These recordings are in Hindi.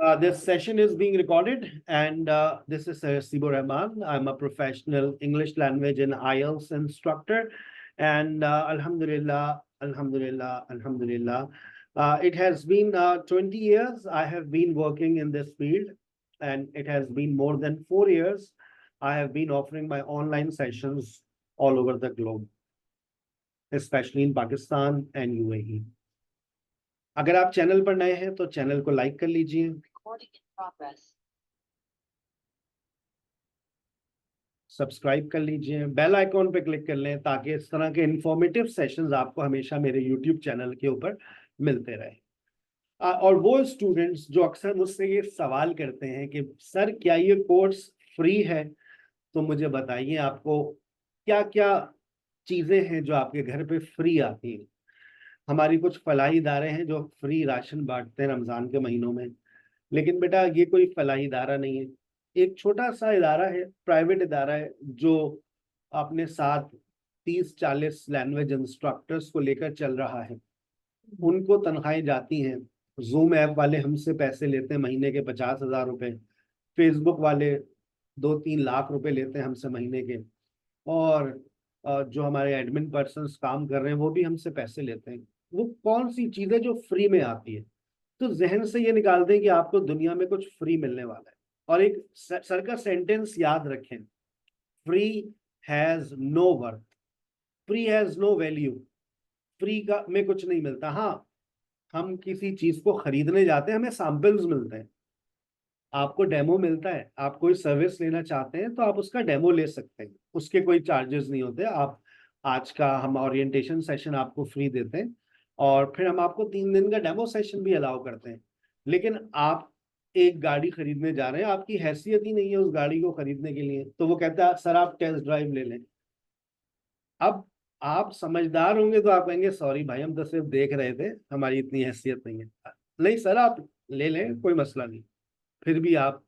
This session is being recorded, and this is Sibo Rahman. I'm a professional English language and IELTS instructor, and Alhamdulillah, Alhamdulillah, Alhamdulillah. It has been 20 years I have been working in this field, and it has been more than 4 years I have been offering my online sessions all over the globe, especially in Pakistan and UAE. अगर आप चैनल पर नए हैं तो चैनल को लाइक कर लीजिए, सब्सक्राइब कर लीजिए, बेल आइकॉन पे क्लिक कर लें ताकि इस तरह के इंफॉर्मेटिव सेशंस आपको हमेशा मेरे यूट्यूब चैनल के ऊपर मिलते रहे। और वो स्टूडेंट्स जो अक्सर मुझसे ये सवाल करते हैं कि सर क्या ये कोर्स फ्री है, तो मुझे बताइए आपको क्या क्या चीज़ें हैं जो आपके घर पे फ्री आती हैं। हमारी कुछ फलाही इदारे हैं जो फ्री राशन बांटते हैं रमज़ान के महीनों में, लेकिन बेटा ये कोई फलाही इदारा नहीं है। एक छोटा सा इदारा है, प्राइवेट इदारा है, जो अपने साथ 30-40 लैंग्वेज इंस्ट्रक्टर्स को लेकर चल रहा है। उनको तनख्वाहें जाती हैं। जूम ऐप वाले हमसे पैसे लेते हैं महीने के 50,000 रुपये, फेसबुक वाले 2-3 लाख रुपए लेते हैं हमसे महीने के, और जो हमारे एडमिन पर्सन्स काम कर रहे हैं वो भी हमसे पैसे लेते हैं। वो कौन सी चीज़ है जो फ्री में आती है? तो जहन से ये निकाल दें कि आपको दुनिया में कुछ फ्री मिलने वाला है। और एक सर का सेंटेंस याद रखें, free has no worth, free has no value. Free का में कुछ नहीं मिलता। हाँ, हम किसी चीज को खरीदने जाते हैं, हमें सैंपल्स मिलते हैं, आपको डेमो मिलता है। आप कोई सर्विस लेना चाहते हैं तो आप उसका डेमो ले सकते हैं, उसके कोई चार्जेस नहीं होते। आप आज का हम ओरिएंटेशन सेशन आपको फ्री देते हैं, और फिर हम आपको 3 दिन का डेमो सेशन भी अलाउ करते हैं। लेकिन आप एक गाड़ी खरीदने जा रहे हैं, आपकी हैसियत ही नहीं है उस गाड़ी को खरीदने के लिए, तो वो कहता है सर आप टेस्ट ड्राइव ले लें। अब आप समझदार होंगे तो आप कहेंगे सॉरी भाई, हम तो सिर्फ देख रहे थे, हमारी इतनी हैसियत नहीं है। नहीं सर आप ले लें, कोई मसला नहीं। फिर भी आप,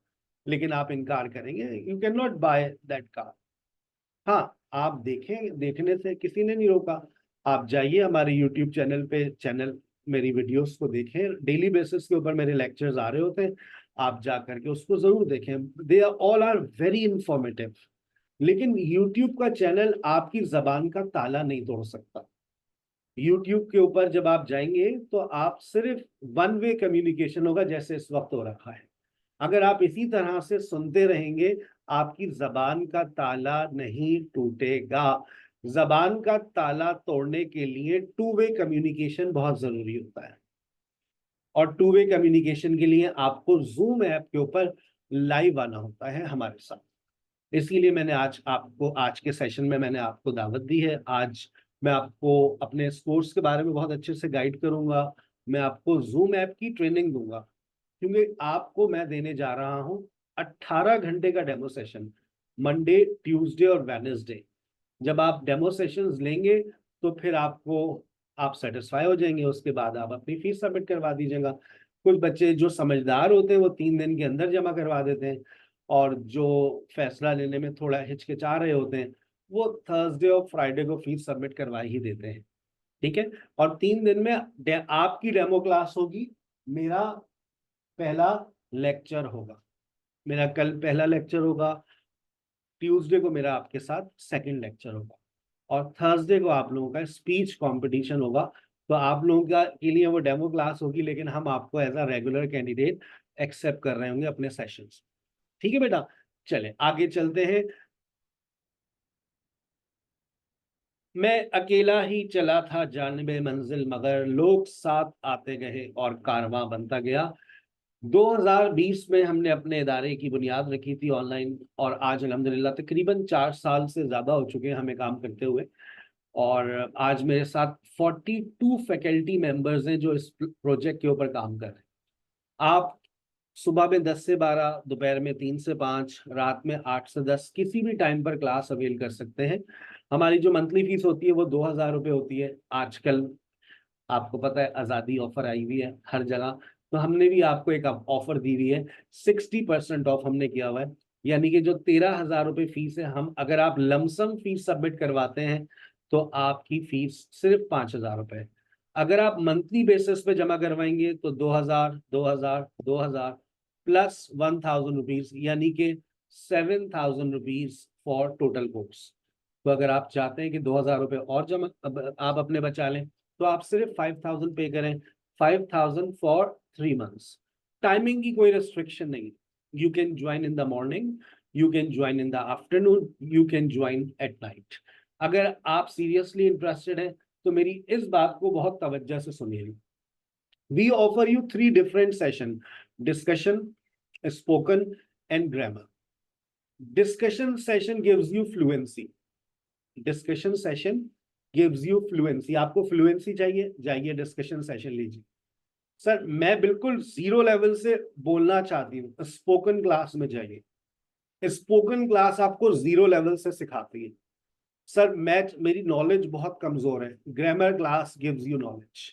लेकिन आप इनकार करेंगे, you can not by that car. हाँ, आप देखें, देखने से किसी ने नहीं रोका। आप जाइए हमारे यूट्यूब चैनल पे, चैनल मेरी वीडियोस को देखें, डेली बेसिस के ऊपर मेरे लेक्चर्स आ रहे होते हैं, आप जा करके उसको जरूर देखें। They are all are very informative. लेकिन यूट्यूब का चैनल आपकी जबान का ताला नहीं तोड़ सकता। यूट्यूब के ऊपर जब आप जाएंगे तो आप सिर्फ वन वे कम्युनिकेशन होगा, जैसे इस वक्त हो रखा है। अगर आप इसी तरह से सुनते रहेंगे, आपकी जबान का ताला नहीं टूटेगा। जबान का ताला तोड़ने के लिए टू वे कम्युनिकेशन बहुत जरूरी होता है, और टू वे कम्युनिकेशन के लिए आपको जूम ऐप के ऊपर लाइव आना होता है हमारे साथ। इसीलिए मैंने आज के सेशन में मैंने आपको दावत दी है। आज मैं आपको अपने इस कोर्स के बारे में बहुत अच्छे से गाइड करूंगा। मैं आपको जूम ऐप की ट्रेनिंग दूंगा, क्योंकि आपको मैं देने जा रहा हूं 18 घंटे का डेमो सेशन, मंडे, ट्यूसडे और वेडनेसडे। जब आप डेमो सेशंस लेंगे तो फिर आप सेटिस्फाई हो जाएंगे, उसके बाद आप अपनी फीस सबमिट करवा दीजिएगा। कुछ बच्चे जो समझदार होते हैं वो 3 दिन के अंदर जमा करवा देते हैं, और जो फैसला लेने में थोड़ा हिचकिचा रहे होते हैं वो थर्सडे और फ्राइडे को फीस सबमिट करवा ही देते हैं। ठीक है, और 3 दिन में आपकी डेमो क्लास होगी, मेरा पहला लेक्चर होगा, मेरा कल पहला लेक्चर होगा, ट्यूसडे को मेरा आपके साथ सेकंड लेक्चर होगा, और थर्सडे को आप लोगों का स्पीच कंपटीशन होगा। तो आप लोगों का के लिए वो डेमो क्लास होगी, लेकिन हम आपको as a regular candidate accept कर रहे होंगे अपने सेशंस। ठीक है बेटा, चले आगे चलते हैं। मैं अकेला ही चला था जानिबे मंजिल, मगर लोग साथ आते गए और कारवां बनता गया। 2020 में हमने अपने इदारे की बुनियाद रखी थी ऑनलाइन, और आज अल्हम्दुलिल्लाह तकरीबन 4 साल से ज़्यादा हो चुके हैं हमें काम करते हुए। और आज मेरे साथ 42 फैकल्टी मेंबर्स हैं जो इस प्रोजेक्ट के ऊपर काम कर रहे हैं। आप सुबह में 10 से 12, दोपहर में 3 से 5, रात में 8 से 10 किसी भी टाइम पर क्लास अवेल कर सकते हैं। हमारी जो मंथली फीस होती है वो 2,000 रुपये होती है। आजकल आपको पता है आज़ादी ऑफर आई हुई है हर जगह, तो हमने भी आपको एक ऑफर दी हुई है, 60% ऑफ हमने किया हुआ है। यानी कि जो 13,000 रुपये फीस है, हम अगर आप लमसम फीस सबमिट करवाते हैं तो आपकी फीस सिर्फ 5,000 रुपये। अगर आप मंथली बेसिस पे जमा करवाएंगे तो 2,000, 2,000, 2,000, प्लस 1000 रुपीज, यानी कि 7000 रुपीज फॉर टोटल कोर्स। तो अगर आप चाहते हैं कि 2000 रुपये और जमा आप अपने बचा लें, तो आप सिर्फ 5000 पे करें, 5000 फॉर 3 मंथ्स। टाइमिंग की कोई रिस्ट्रिक्शन नहीं, you can join in the morning, you can join in the afternoon, you can join at night. अगर आप सीरियसली इंटरेस्टेड हैं तो मेरी इस बात को बहुत तवज्जो से सुनिए। We offer you 3 different session: discussion, spoken, and grammar. Discussion session gives you fluency. Discussion session gives you fluency. आपको fluency चाहिए, जाइए discussion session लीजिए। सर मैं बिल्कुल 0 लेवल से बोलना चाहती हूँ, स्पोकन क्लास में जाइए। स्पोकन क्लास आपको 0 लेवल से सिखाती है। सर मेरी नॉलेज बहुत कमजोर है, grammar class gives you knowledge.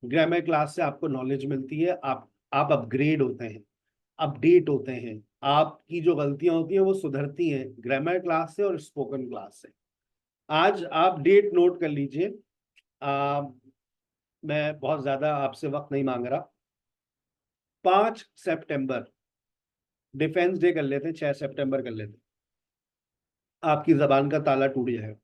Grammar class से आपको नॉलेज मिलती है, आप अपग्रेड होते हैं, अपडेट होते हैं, आपकी जो गलतियां होती हैं वो सुधरती हैं ग्रामर क्लास से और स्पोकन क्लास से। आज आप डेट नोट कर लीजिए, मैं बहुत ज्यादा आपसे वक्त नहीं मांग रहा। 5 सितंबर डिफेंस डे कर लेते हैं, 6 सितंबर कर लेते हैं, आपकी जबान का ताला टूट जाएगा।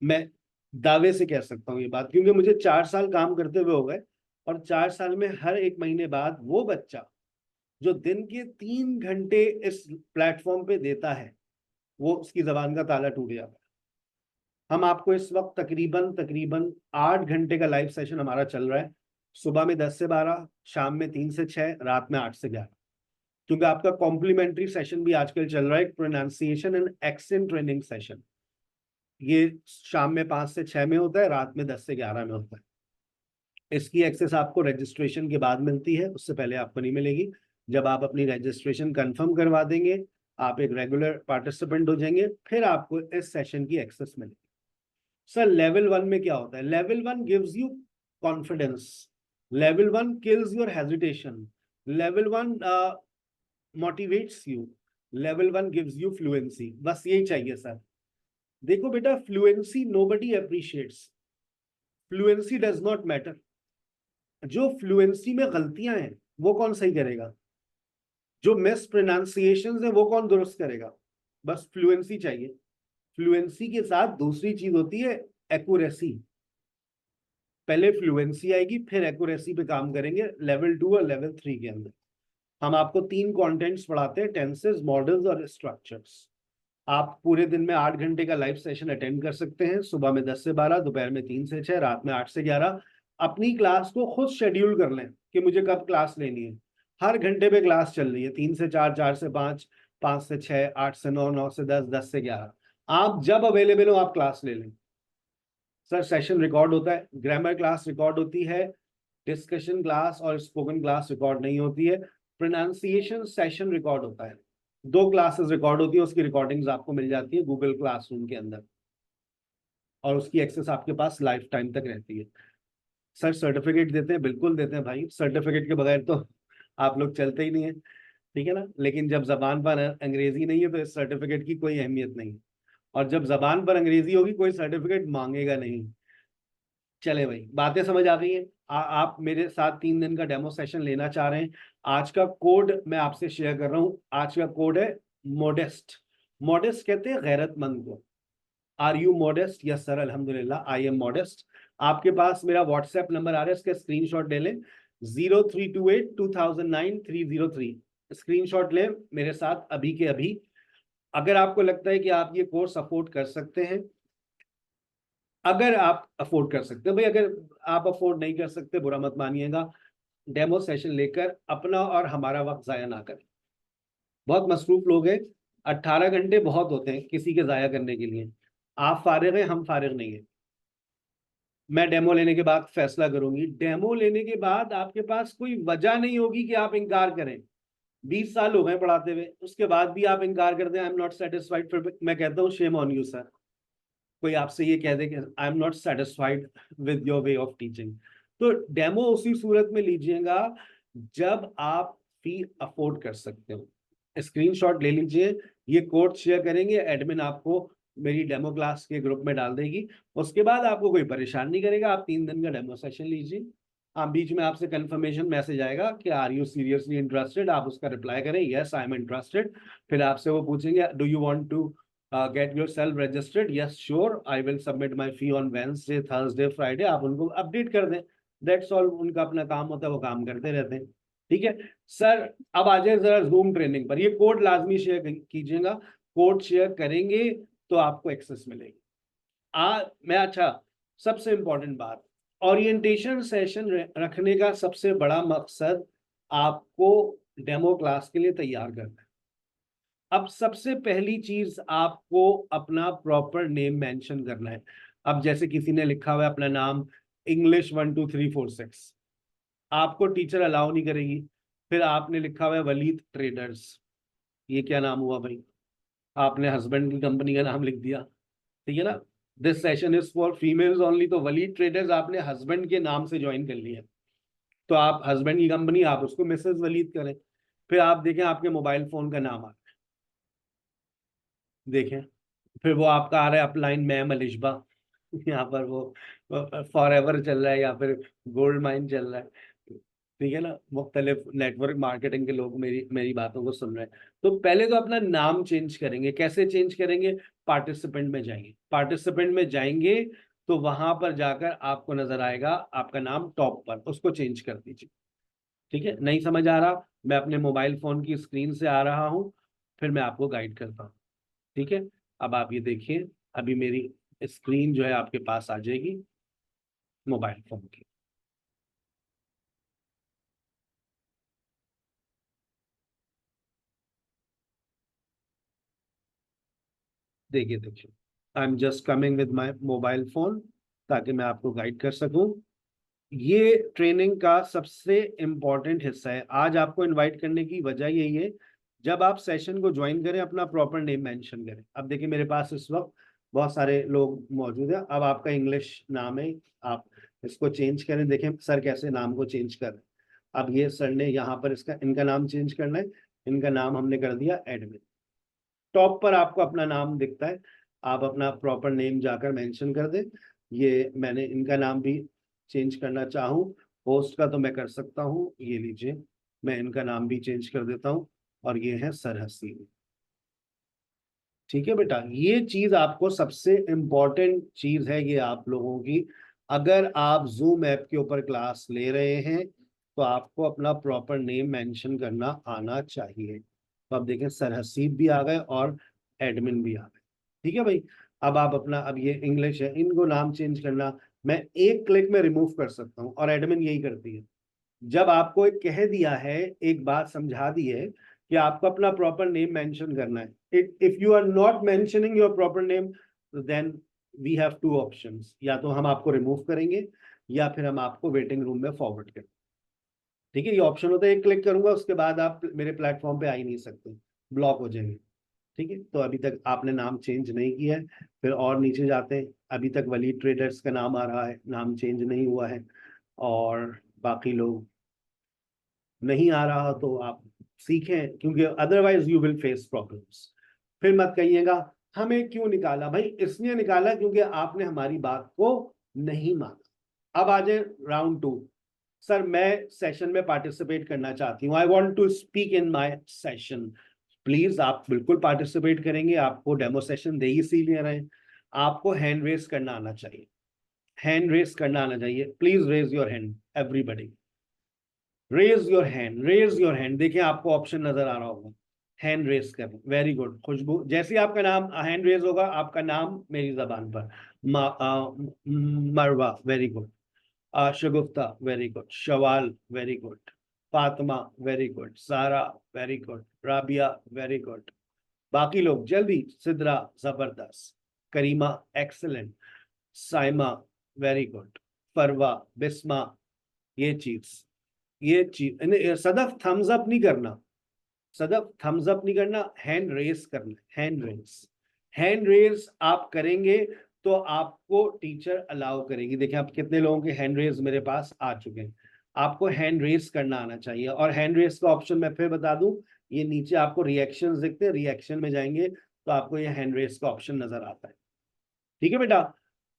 मैं दावे से कह सकता हूँ ये बात, क्योंकि मुझे 4 साल काम करते हुए हो गए, और 4 साल में हर 1 महीने बाद वो बच्चा जो दिन के 3 घंटे इस प्लेटफॉर्म पे देता है, वो उसकी जबान का ताला टूट जाता है। हम आपको इस वक्त तकरीबन 8 घंटे का लाइव सेशन हमारा चल रहा है, सुबह में 10 से 12, शाम में 3 से 6, रात में 8 से 11। क्योंकि आपका कॉम्प्लीमेंट्री सेशन भी आजकल चल रहा है, pronunciation and accent training session. ये शाम में 5 से 6 में होता है, रात में 10 से 11 में होता है। इसकी एक्सेस आपको रजिस्ट्रेशन के बाद मिलती है, उससे पहले आपको नहीं मिलेगी। जब आप अपनी रजिस्ट्रेशन कंफर्म करवा देंगे, आप एक रेगुलर पार्टिसिपेंट हो जाएंगे, फिर आपको इस सेशन की एक्सेस मिलेगी। सर लेवल 1 में क्या होता है? Level 1 gives you confidence, level 1 kills your hesitation, level 1 motivates you, level 1 gives you fluency. बस यही चाहिए सर। देखो बेटा, fluency nobody appreciates, fluency does not matter. जो फ्लुएंसी में गलतियां हैं वो कौन सही करेगा? जो मिस प्रोनाउंसिएशन है वो कौन दुरुस्त करेगा? बस फ्लुएंसी चाहिए। फ्लुएंसी के साथ दूसरी चीज होती है एक्यूरेसी। पहले फ्लुएंसी आएगी, फिर एक्यूरेसी पे काम करेंगे लेवल 2 और लेवल 3 के अंदर। हम आपको 3 कंटेंट्स पढ़ाते हैं, टेंसेस, मॉडल्स और स्ट्रक्चर्स। आप पूरे दिन में 8 घंटे का लाइव सेशन अटेंड कर सकते हैं, सुबह में 10 से 12, दोपहर में 3 से 6, रात में 8 से 11। अपनी क्लास को खुद शेड्यूल कर लें कि मुझे कब क्लास लेनी है। हर घंटे पे क्लास चल रही है, 3 से 4, 4 से 5, 5 से 6, 8 से 9, 9 से 10, 10 से 11। आप जब अवेलेबल हो आप क्लास ले लें। सर सेशन रिकॉर्ड होता है, ग्रामर क्लास रिकॉर्ड होती है, डिस्कशन क्लास और स्पोकन क्लास रिकॉर्ड नहीं होती है। प्रोनाउंसिएशन सेशन रिकॉर्ड होता है, 2 क्लासेस रिकॉर्ड होती है, उसकी रिकॉर्डिंग्स आपको मिल जाती है गूगल क्लासरूम के अंदर, और उसकी एक्सेस आपके पास लाइफ टाइम तक रहती है। सर सर्टिफिकेट देते हैं, बिल्कुल देते हैं भाई, सर्टिफिकेट के बगैर तो आप लोग चलते ही नहीं है, ठीक है ना। लेकिन जब जबान पर अंग्रेजी नहीं है तो इस सर्टिफिकेट की कोई अहमियत नहीं, और जब जबान पर अंग्रेजी होगी कोई सर्टिफिकेट मांगेगा नहीं। चले भाई, बातें समझ आ गई हैं? आप मेरे साथ 3 दिन का डेमो सेशन लेना चाह रहे हैं, आज का कोड मैं आपसे शेयर कर रहा हूं। आज का कोड है मोडेस्ट। मोडेस्ट कहते हैं गैरतमंद को। Are you modest? Yes sir, अल्हम्दुलिल्लाह आई एम मॉडेस्ट। आपके पास मेरा व्हाट्सएप नंबर आ रहा है, इसका स्क्रीनशॉट ले लें, 0328209303। स्क्रीनशॉट लें मेरे साथ अभी के अभी। अगर आपको लगता है कि आप ये कोर्स अफोर्ड कर सकते हैं, अगर आप अफोर्ड कर सकते हैं भाई, अगर आप अफोर्ड नहीं कर सकते बुरा मत मानिएगा, डेमो सेशन लेकर अपना और हमारा वक्त जाया ना करें। बहुत मसरूफ लोग हैं, 18 घंटे बहुत होते हैं किसी के जाया करने के लिए। आप फारिग हैं, हम फारिग नहीं है। मैं डेमो लेने के बाद फैसला करूंगी, डेमो लेने के बाद आपके पास कोई वजह नहीं होगी कि आप इनकार करें। 20 साल हो गए पढ़ाते हुए, उसके बाद भी आप इनकार करते हैं, आई एम नॉट सेटिस्फाइड, फिर मैं कहता हूँ शेम ऑन यू सर। कोई आपसे ये कह दे कि I am not satisfied with your way of teaching, तो डेमो उसी सूरत में लीजिएगा जब आप फी अफोर्ड कर सकते हो। स्क्रीनशॉट ले लीजिए, ये कोड शेयर करेंगे, एडमिन आपको मेरी डेमो क्लास के ग्रुप में डाल देगी। उसके बाद आपको कोई परेशान नहीं करेगा, आप 3 दिन का डेमो सेशन लीजिए, हाँ, बीच में आपसे कंफर्मेशन मैसेज आएगा कि आर यू सीरियसली इंटरेस्टेड, आप उसका रिप्लाई करें यस आई एम इंटरेस्टेड। फिर आपसे वो पूछेंगे do you want to get yourself registered, yes sure I will submit my fee on Wednesday Thursday Friday, आप उनको अपडेट कर दें। दैट्स ऑल, उनका अपना काम होता है, वो काम करते रहते हैं। ठीक है सर, अब आ जाए जरा जूम ट्रेनिंग पर। ये कोड लाजमी शेयर कीजिएगा, कोड शेयर करेंगे तो आपको एक्सेस मिलेगी। मैं अच्छा, सबसे इंपॉर्टेंट बात, ओरिएंटेशन सेशन रखने का सबसे बड़ा मकसद आपको डेमो क्लास के लिए तैयार करना है। अब सबसे पहली चीज आपको अपना प्रॉपर नेम मेंशन करना है। अब जैसे किसी ने लिखा हुआ है अपना नाम इंग्लिश 1 2 3 4 6, आपको टीचर अलाउ नहीं करेगी। फिर आपने लिखा हुआ है वलीद ट्रेडर्स, ये क्या नाम हुआ भाई, आपने हस्बैंड की कंपनी का नाम लिख दिया, ठीक है ना। This session is for females only, तो वलीद ट्रेडर्स आपने हस्बैंड के नाम से ज्वाइन कर लिया, तो आप हस्बैंड की कंपनी, आप उसको मिसेस वलीद करें। फिर आप देखें आपके मोबाइल फोन का नाम आ रहा है, देखें फिर वो आपका आ रहा है अपलाइन मैम अलिशबा, यहाँ पर वो फॉर एवर चल रहा है या फिर गोल्ड माइन चल रहा है, ठीक है ना। मुख्तलिफ नेटवर्क मार्केटिंग के लोग मेरी मेरी बातों को सुन रहे हैं। तो पहले तो अपना नाम चेंज करेंगे। कैसे चेंज करेंगे? पार्टिसिपेंट में जाएंगे, पार्टिसिपेंट में जाएंगे तो वहां पर जाकर आपको नजर आएगा आपका नाम टॉप पर, उसको चेंज कर दीजिए। ठीक है, नहीं समझ आ रहा, मैं अपने मोबाइल फोन की स्क्रीन से आ रहा हूँ, फिर मैं आपको गाइड करता हूँ। ठीक है, अब आप ये देखिए, अभी मेरी स्क्रीन जो है आपके पास आ जाएगी मोबाइल फोन की। देखिए देखिए, I am just coming with my mobile phone ताकि मैं आपको गाइड कर सकूं। ये ट्रेनिंग का सबसे इम्पोर्टेंट हिस्सा है। आज आपको इनवाइट करने की वजह यही है, जब आप सेशन को ज्वाइन करें अपना प्रॉपर नेम मेंशन करें। अब देखिए मेरे पास इस वक्त बहुत सारे लोग मौजूद हैं। अब आपका इंग्लिश नाम है, आप इसको चेंज करें। देखें सर कैसे नाम को चेंज कर रहे हैं। अब ये सर ने यहाँ पर इसका इनका नाम चेंज करना है, इनका नाम हमने कर दिया एडमिन। टॉप पर आपको अपना नाम दिखता है, आप अपना प्रॉपर नेम जाकर मेंशन कर दें। ये मैंने इनका नाम भी चेंज करना चाहूँ, होस्ट का तो मैं कर सकता हूँ, ये लीजिए मैं इनका नाम भी चेंज कर देता हूँ, और ये है सर हसीन। ठीक है बेटा, ये चीज आपको सबसे इम्पोर्टेंट चीज है ये आप लोगों की। अगर आप जूम ऐप के ऊपर क्लास ले रहे हैं तो आपको अपना प्रॉपर नेम मेंशन करना आना चाहिए। तो आप देखें सर हसीब भी आ गए और एडमिन भी आ गए। ठीक है भाई, अब आप अपना, अब ये इंग्लिश है, इनको नाम चेंज करना मैं एक क्लिक में रिमूव कर सकता हूँ, और एडमिन यही करती है। जब आपको एक कह दिया है, एक बात समझा दी है कि आपको अपना प्रॉपर नेम मेंशन करना है, if you are not mentioning your proper name, then we have two options, या तो हम आपको रिमूव करेंगे या फिर हम आपको वेटिंग रूम में फॉरवर्ड करेंगे। ठीक है, ये ऑप्शन होता है, एक क्लिक करूंगा उसके बाद आप मेरे प्लेटफॉर्म पे आ ही नहीं सकते, ब्लॉक हो जाएंगे। ठीक है, तो अभी तक आपने नाम चेंज नहीं किया है, फिर और नीचे जाते हैं, अभी तक वलीद ट्रेडर्स का नाम आ रहा है, नाम चेंज नहीं हुआ है। और बाकी लोग नहीं आ रहा तो आप सीखें, क्योंकि otherwise you will face problems. फिर मत कहिएगा हमें क्यों निकाला, भाई इसलिए निकाला क्योंकि आपने हमारी बात को नहीं माना। अब आ जाए राउंड 2। सर मैं सेशन में पार्टिसिपेट करना चाहती हूँ, I want to speak in my session. Please आप बिल्कुल पार्टिसिपेट करेंगे, आपको डेमो सेशन दे ही इसीलिए रहे हैं। आपको हैंड रेस करना आना चाहिए, हैंड रेस करना आना चाहिए। Please raise your hand everybody, raise your hand, raise your hand. देखिए आपको ऑप्शन नजर आ रहा होगा, हैंड रेज करें। वेरी गुड खुशबू, जैसे ही आपका नाम हैंड रेज होगा आपका नाम मेरी जबान पर, Marwa very good, Shagufta very good, Shawal very good, Fatima very good, Sara very good, Rabia very good. बाकी लोग जल्दी, सिद्रा जबरदस्त, Karima excellent, Saima very good, Farwa, Bisma, ये चीज सदफ थम्स अप नहीं करना, सदफ थम्स अप नहीं करना, हैंड रेस करना, हैंड रेस। हैंड रेस आप करेंगे तो आपको टीचर अलाउ करेगी। देखिए आप कितने लोगों के हैंड रेस मेरे पास आ चुके हैं। आपको हैंड रेस करना आना चाहिए, और हैंड रेस का ऑप्शन मैं फिर बता दूं, ये नीचे आपको रिएक्शंस दिखते हैं, रिएक्शन में जाएंगे तो आपको ये हैंड रेस का ऑप्शन नजर आता है। ठीक है बेटा।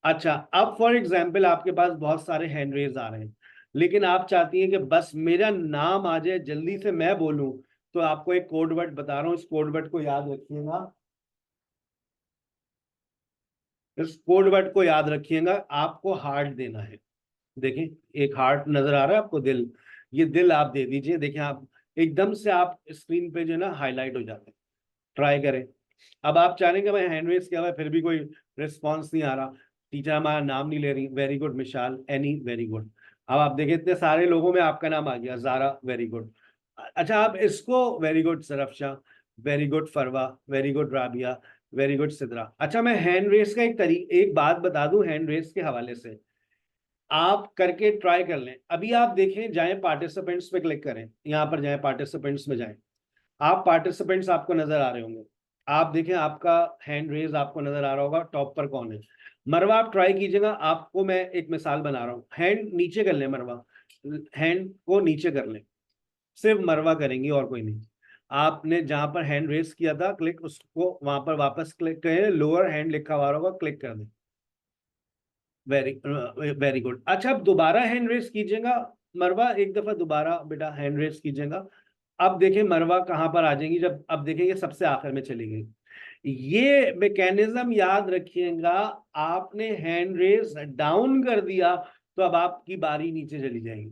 अच्छा, अब फॉर एग्जाम्पल आपके पास बहुत सारे हैंड रेज आ रहे हैं, लेकिन आप चाहती हैं कि बस मेरा नाम आ जाए, जल्दी से मैं बोलूं, तो आपको एक कोड वर्ड बता रहा हूं, इस कोड वर्ड को याद रखिएगा। इस कोड वर्ड को याद रखिएगा, आपको हार्ट देना है। देखें एक हार्ट नजर आ रहा है आपको, दिल, ये दिल आप दे दीजिए। देखें आप एकदम से आप स्क्रीन पे जो है ना हाईलाइट हो जाते हैं। ट्राई करें। अब आप चाह रहे हैं कि भाई हैंड रेस किया हुआ है फिर भी कोई रिस्पॉन्स नहीं आ रहा, टीचर हमारा नाम नहीं ले रही, very good Mishal, Annie, very good. अब आप देखें इतने सारे लोगों में आपका नाम आ गया, जारा, वेरी गुड। अच्छा आप इसको, very good Sarfasha, very good Farwa, very good Rabia, very good Sidra. अच्छा मैं हैंड रेस का एक बात बता दूं हैंड रेस के हवाले से, आप करके ट्राई कर लें। अभी आप देखें, जाएं पार्टिसिपेंट्स पे क्लिक करें, यहाँ पर जाएं पार्टिसिपेंट्स में जाएं। आप पार्टिसिपेंट्स आपको नजर आ रहे होंगे, आप देखें आपका हैंड रेज आपको नजर आ रहा होगा, टॉप पर कौन है। मरवा आप ट्राई कीजिएगा, आपको मैं एक मिसाल बना रहा हूँ, हैंड नीचे कर लें मरवा, हैंड को नीचे कर लें, सिर्फ मरवा करेंगी और कोई नहीं। आपने जहां पर हैंड रेस किया था क्लिक, उसको वहां पर वापस क्लिक करें, लोअर हैंड लिखा हुआ होगा, क्लिक कर दें। Very very good. अच्छा अब दोबारा हैंड रेस कीजिएगा मरवा, एक दफा दोबारा बेटा हैंड रेस कीजिएगा। अब देखें मरवा कहां पर आ जाएंगी, जब अब देखेंगे सबसे आखिर में चली गई। ये मैकेनिज्म याद रखिएगा, आपने हैंड रेस डाउन कर दिया तो अब आपकी बारी नीचे चली जाएगी।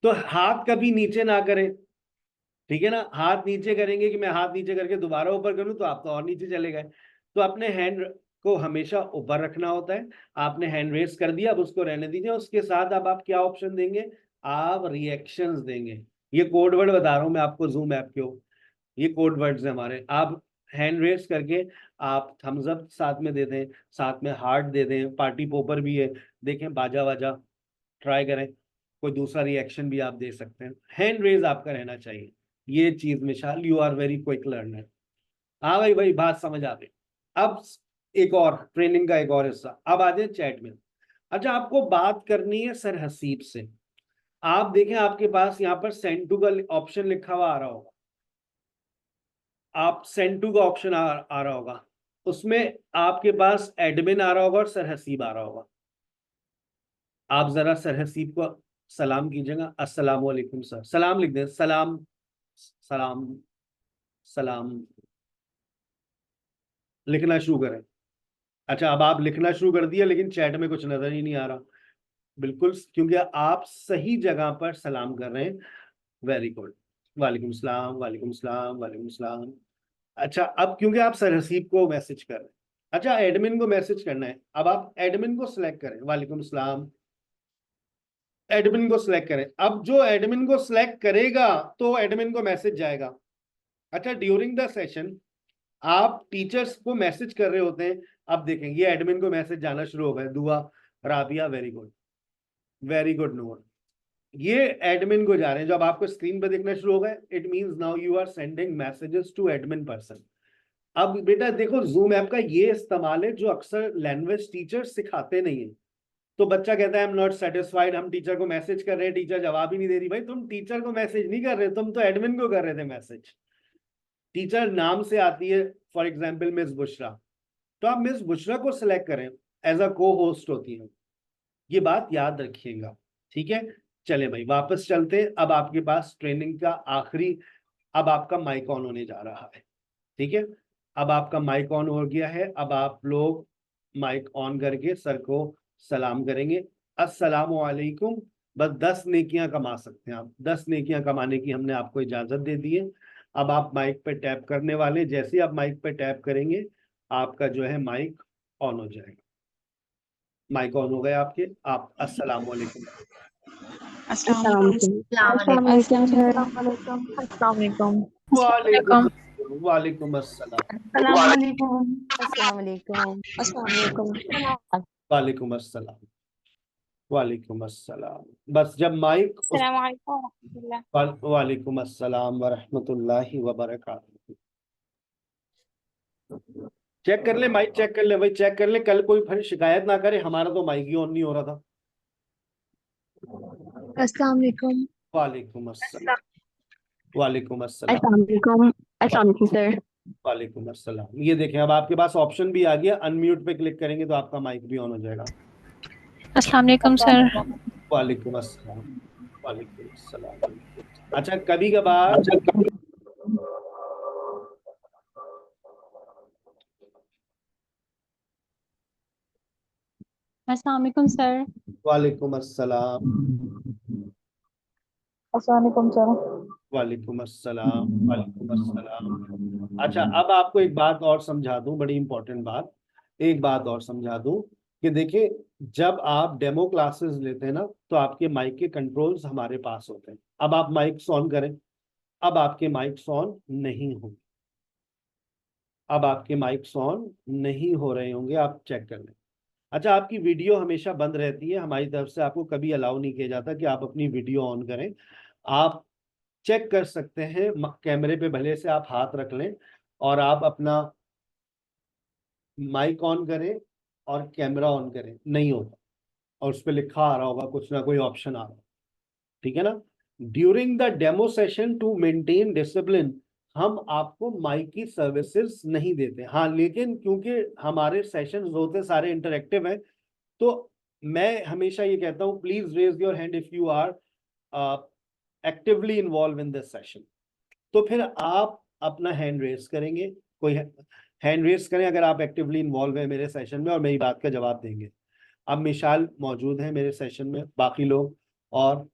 तो हाथ कभी नीचे ना करें, ठीक है ना, हाथ नीचे करेंगे कि मैं हाथ नीचे करके दोबारा ऊपर करूं तो आप तो और नीचे चले गए। तो अपने हैंड को हमेशा ऊपर रखना होता है। आपने हैंड रेस कर दिया, अब उसको रहने दीजिए, उसके साथ अब आप क्या ऑप्शन देंगे, आप रिएक्शंस देंगे। ये कोड वर्ड बता रहा हूं मैं आपको, जूम ऐप के हो, ये कोड वर्ड्स हैं हमारे। आप हैंड रेस करके आप थम्स अप साथ में दे दें, साथ में हार्ट दे दें, पार्टी पोपर भी है, देखें बाजा वाजा, ट्राई करें, कोई दूसरा रिएक्शन भी आप दे सकते हैं। हैंड रेज आपका रहना चाहिए, ये चीज Mishal, you are very quick learner. हाँ भाई भाई बात समझ आ गई। अब एक और ट्रेनिंग का एक और हिस्सा, अब आ जाए चैट में। अच्छा आपको बात करनी है सर हसीब से। आप देखें आपके पास यहाँ पर सेंड टू का ऑप्शन लिखा हुआ आ रहा होगा, आप सेंड टू का ऑप्शन आ रहा होगा, उसमें आपके पास एडमिन आ रहा होगा और सर हसीब आ रहा होगा। आप जरा सर हसीब को सलाम कीजिएगा, अस्सलाम वालेकुम सर, सलाम लिख दें, सलाम, सलाम, सलाम, लिखना शुरू करें। अच्छा अब आप लिखना शुरू कर दिया लेकिन चैट में कुछ नजर ही नहीं आ रहा, बिल्कुल क्योंकि आप सही जगह पर सलाम कर रहे हैं। वेरी गुड, वालेकुम सलाम, वालेकुम सलाम, वालेकुम सलाम। अच्छा अब क्योंकि आप सर हसीब को मैसेज कर रहे हैं, अच्छा एडमिन को मैसेज करना है, अब आप एडमिन को सिलेक्ट करें, वालेकुम सलाम, एडमिन को सिलेक्ट करें। अब जो एडमिन को सिलेक्ट करेगा तो एडमिन को मैसेज जाएगा। अच्छा ड्यूरिंग द सेशन आप टीचर्स को मैसेज कर रहे होते हैं, अब देखें ये एडमिन को मैसेज जाना शुरू हो गए, Dua, Rabia, very good, very good Noor, ये एडमिन को जा रहे हैं। जब आपको स्क्रीन पर देखना शुरू हो गए, it means now you are sending messages to admin person. अब बेटा देखो जूम ऐप का ये इस्तेमाल है जो अक्सर लैंग्वेज टीचर सिखाते नहीं है। तो बच्चा कहता है आई एम नॉट सेटिस्फाइड, हम टीचर को मैसेज कर रहे हैं, टीचर जवाब ही नहीं दे रही। भाई तुम टीचर को मैसेज नहीं कर रहे, तुम तो एडमिन को कर रहे थे मैसेज। टीचर नाम से आती है, फॉर एग्जाम्पल मिस बुशरा, तो आप मिस बुशरा को सिलेक्ट करें, एज अ को होस्ट होती है। ये बात याद रखिएगा, ठीक है। चले भाई वापस चलते हैं, अब आपके पास ट्रेनिंग का आखिरी, अब आपका माइक ऑन होने जा रहा है, ठीक है। अब आपका माइक ऑन हो गया है, अब आप लोग माइक ऑन करके सर को सलाम करेंगे, अस्सलामु अलैकुम। बस 10 नेकियां कमा सकते हैं आप, 10 नेकियां कमाने की हमने आपको इजाजत दे दी है। अब आप माइक पे टैप करने वाले, जैसे ही आप माइक पे टैप करेंगे आपका जो है माइक ऑन हो जाएगा। माइक ऑन हो गए आपके, आप अस्सलामु अलैकुम। अस्सलाम वालेकुम सर। अस्सलाम वालेकुम। वालेकुम, वालेकुम अस्सलाम, अस्सलाम वालेकुम। अस्सलाम वालेकुम। अस्सलाम वालेकुम। वालेकुम अस्सलाम, वालेकुम अस्सलाम। बस जब माइक उस, अस्सलाम वालेकुम रहमतुल्लाह। वालेकुम अस्सलाम व रहमतुल्लाहि व बरकातहू। चेक कर ले माइक, चेक कर ले भाई, चेक कर ले, कल कोई फिर शिकायत ना करे हमारा तो माइक ही ऑन नहीं हो रहा था। अस्सलाम वालेकुम। वालेकुम अस्सलाम, वालेकुम अस्सलाम, अस्सलाम वालेकुम। अस्सलाम वालेकुम सर। वालेकुम अस्सलाम। ये देखें अब आपके पास ऑप्शन भी आ गया, अनम्यूट पे क्लिक करेंगे तो आपका माइक भी ऑन हो जाएगा। अस्सलाम वालेकुम सर। वालेकुम अस्सलाम, वालेकुम सलाम। अच्छा, कभी कभार अस्सलाम वालेकुम सर। वालेकुम अस्सलाम। अस्सलाम वालेकुम सर। वालेकुम अस्सलाम। वालेकुम अस्सलाम। अच्छा, अब आपको एक बात और समझा दूं, बड़ी इंपॉर्टेंट बात। एक बात और समझा दूं कि देखिए, जब आप डेमो क्लासेस लेते हैं ना, तो आपके माइक के कंट्रोल्स हमारे पास होते हैं। अब आप माइक ऑन करें। अब आपके माइक ऑन नहीं होंगे। अब आपके माइक ऑन नहीं हो रहे होंगे, आप चेक कर लें। अच्छा, आपकी वीडियो हमेशा बंद रहती है, हमारी तरफ से आपको कभी अलाउ नहीं किया जाता कि आप अपनी वीडियो ऑन करें। आप चेक कर सकते हैं, कैमरे पे भले से आप हाथ रख लें और आप अपना माइक ऑन करें और कैमरा ऑन करें, नहीं होगा। और उस पर लिखा आ रहा होगा, कुछ ना कोई ऑप्शन आ रहा है, ठीक है ना। During the demo session to maintain discipline, हम आपको माइक की सर्विसेज नहीं देते। हाँ, लेकिन क्योंकि हमारे सेशंस होते सारे इंटरेक्टिव हैं, तो मैं हमेशा ये कहता हूँ, please raise your hand if you are actively involve in this session. तो फिर आप अपना हैंड रेस करेंगे, कोई हैंड रेस करें अगर आप एक्टिवली इन्वॉल्व हैं मेरे सेशन में और मेरी बात का जवाब देंगे। अब मिशाल मौजूद है मेरे सेशन में, बाकी लोग, और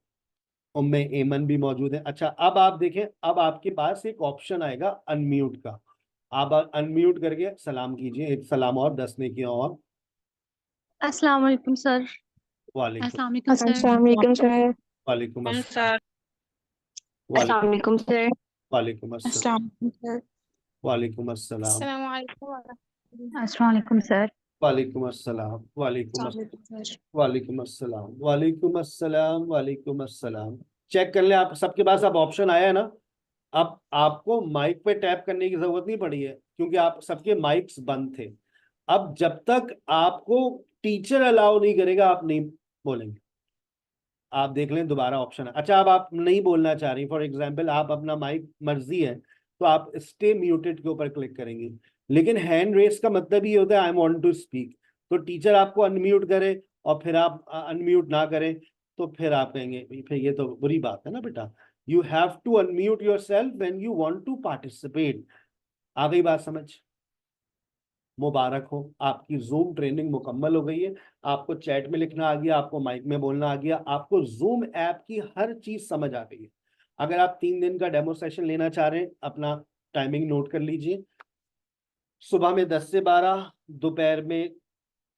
उम्मे एमन भी मौजूद है। अच्छा, अब आप देखें, अब आपके पास एक ऑप्शन आएगा अनम्यूट का। आप अनम्यूट करके सलाम कीजिए, एक सलाम और 10 ने किया और। अस्सलाम वालेकुम सर। वालेकुम। अस्सलाम वालेकुम सर। अस्सलाम वालेकुम सर। वालेकुम अस्सलाम। सर। अस्सलाम वालेकुम सर। वालेकुम अस्सलाम। अस्सलाम वालेकुम सर। वालेकुम अस्सलाम। अस्सलाम वालेकुम। अस्सलाम वालेकुम सर। वालेकुम अस्सलाम। वालेकुम अस्सलाम अस्सलाम। वालेकुम सर। वालेकुम अस्सलाम। वालेकुम अस्सलाम। वालेकुम अस्सलाम। चेक कर ले, आप सबके पास अब ऑप्शन आया है ना। अब आपको माइक पे टैप करने की जरूरत नहीं पड़ी है, क्योंकि आप सबके माइक्स बंद थे। अब जब तक आपको टीचर अलाउ नहीं करेगा, आप नहीं बोलेंगे। आप देख लें, दोबारा ऑप्शन है। अच्छा, अब आप नहीं बोलना चाह रही, फॉर एग्जाम्पल आप अपना माइक मर्जी है, तो आप स्टे म्यूटेड के ऊपर क्लिक करेंगे। लेकिन हैंड रेस का मतलब ये होता है आई वांट टू स्पीक। तो टीचर आपको अनम्यूट करे और फिर आप अनम्यूट ना करें, तो फिर आप कहेंगे फिर ये तो बुरी बात है ना बेटा। You have to unmute yourself when you want to participate. आ गई बात समझ? मुबारक हो, आपकी जूम ट्रेनिंग मुकम्मल हो गई है। आपको चैट में लिखना आ गया, आपको माइक में बोलना आ गया, आपको जूम ऐप की हर चीज समझ आ गई है। अगर आप 3 दिन का डेमो सेशन लेना चाह रहे हैं, अपना टाइमिंग नोट कर लीजिए। सुबह में 10 से 12, दोपहर में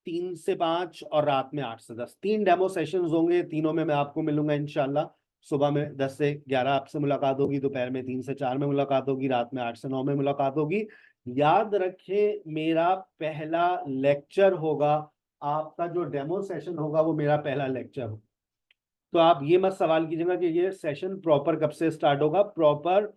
3 से 5 और रात में 8 से 10, 3 डेमो सेशन होंगे। तीनों में मैं आपको मिलूंगा इंशाल्लाह। सुबह में 10 से 11 आपसे मुलाकात होगी, दोपहर में 3 से 4 में मुलाकात होगी, रात में 8 से 9 में मुलाकात होगी। याद रखें, मेरा पहला लेक्चर होगा, आपका जो डेमो सेशन होगा वो मेरा पहला लेक्चर होगा। तो आप ये मत सवाल कीजिएगा कि ये सेशन प्रॉपर कब से स्टार्ट होगा। प्रॉपर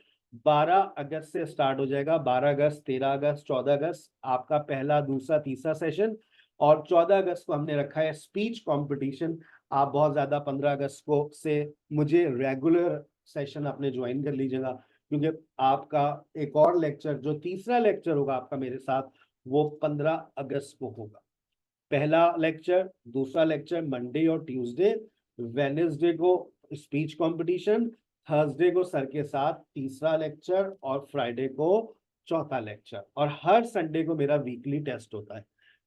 12 अगस्त से स्टार्ट हो जाएगा। 12 अगस्त, 13 अगस्त, 14 अगस्त आपका पहला, दूसरा, तीसरा सेशन। और 14 अगस्त को हमने रखा है स्पीच कंपटीशन। आप बहुत ज्यादा 15 अगस्त को से मुझे रेगुलर सेशन अपने ज्वाइन कर लीजिएगा, क्योंकि आपका एक और लेक्चर, जो तीसरा लेक्चर होगा आपका मेरे साथ, वो 15 अगस्त को होगा। पहला लेक्चर, दूसरा लेक्चर मंडे और ट्यूसडे, वेनेसडे को स्पीच कंपटीशन, थर्सडे को सर के साथ तीसरा लेक्चर, और फ्राइडे को चौथा लेक्चर, और हर संडे को मेरा वीकली टेस्ट होता है।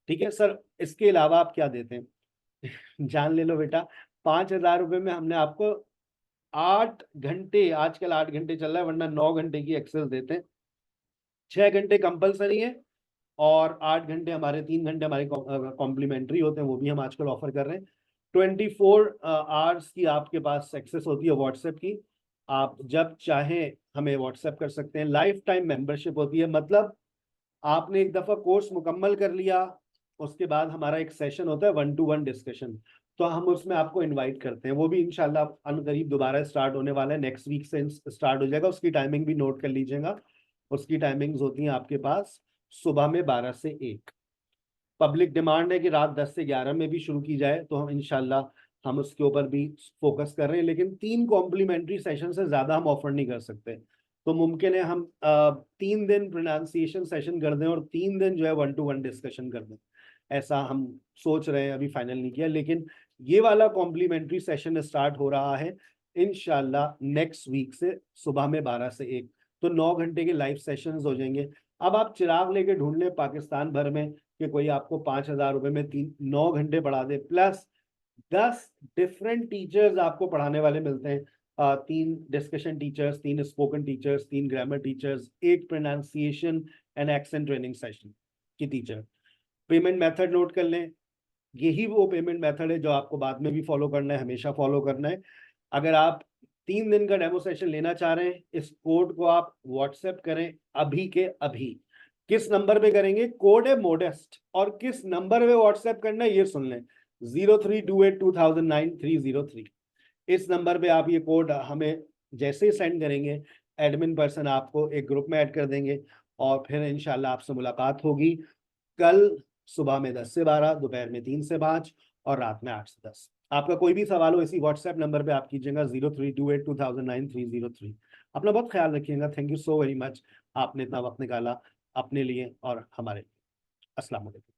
ठीक है सर, इसके अलावा आप क्या देते हैं? जान ले लो बेटा, 5,000 रुपये में हमने आपको 8 घंटे, आजकल 8 घंटे चल रहा है, वरना 9 घंटे की एक्सेस देते हैं। 6 घंटे कंपलसरी है और 8 घंटे हमारे, 3 घंटे हमारे कॉम्प्लीमेंट्री होते हैं, वो भी हम आजकल ऑफर कर रहे हैं। 24 आवर्स की आपके पास एक्सेस होती है व्हाट्सएप की। आप जब चाहें हमें व्हाट्सएप कर सकते हैं। लाइफ टाइम मेंबरशिप होती है, मतलब आपने एक दफा कोर्स मुकम्मल कर लिया, उसके बाद हमारा एक सेशन होता है 1-to-1 डिस्कशन, तो हम उसमें आपको इनवाइट करते हैं। वो भी इंशाल्लाह अनकरीब दोबारा स्टार्ट होने वाला है, नेक्स्ट वीक से स्टार्ट हो जाएगा। उसकी टाइमिंग भी नोट कर लीजिएगा। उसकी टाइमिंग्स होती हैं आपके पास सुबह में 12 से 1। पब्लिक डिमांड है कि रात 10 से 11 में भी शुरू की जाए, तो हम इंशाल्लाह हम उसके ऊपर भी फोकस कर रहे हैं। लेकिन 3 कॉम्प्लीमेंट्री सेशन से ज़्यादा हम ऑफर नहीं कर सकते। तो मुमकिन है हम 3 दिन प्रोनाउंसिएशन सेशन कर दें और 3 दिन जो है 1-to-1 डिस्कशन कर दें। ऐसा हम सोच रहे हैं, अभी फाइनल नहीं किया। लेकिन ये वाला कॉम्प्लीमेंट्री सेशन स्टार्ट हो रहा है इंशाल्लाह नेक्स्ट वीक से सुबह में 12 से 1, तो 9 घंटे के लाइव सेशंस हो जाएंगे। अब आप चिराग लेके ढूंढ लें पाकिस्तान भर में कि कोई आपको 5,000 रुपए में 9 घंटे पढ़ा दे, प्लस 10 डिफरेंट टीचर्स आपको पढ़ाने वाले मिलते हैं। 3 discussion teachers, 3 spoken teachers, 3 grammar teachers, 1 pronunciation and accent training session की टीचर। पेमेंट मेथड नोट कर लें, यही वो पेमेंट मेथड है जो आपको बाद में भी फॉलो करना है, हमेशा फॉलो करना है। अगर आप 3 दिन का डेमो सेशन लेना चाह रहे हैं, इस कोड को आप व्हाट्सएप करें अभी के अभी। किस नंबर पे करेंगे? कोड है मोडेस्ट, और किस नंबर पे व्हाट्सएप करना है ये सुन लें, 0328209303। इस नंबर पे आप ये कोड हमें जैसे ही सेंड करेंगे, एडमिन पर्सन आपको एक ग्रुप में ऐड कर देंगे, और फिर इंशाल्लाह आपसे मुलाकात होगी कल सुबह में 10 से 12, दोपहर में 3 से 5 और रात में 8 से 10। आपका कोई भी सवाल हो इसी व्हाट्सएप नंबर पे आप कीजिएगा, 0328209303। अपना बहुत ख्याल रखिएगा। Thank you so very much, आपने इतना वक्त निकाला अपने लिए और हमारे लिए। अस्सलाम वालेकुम।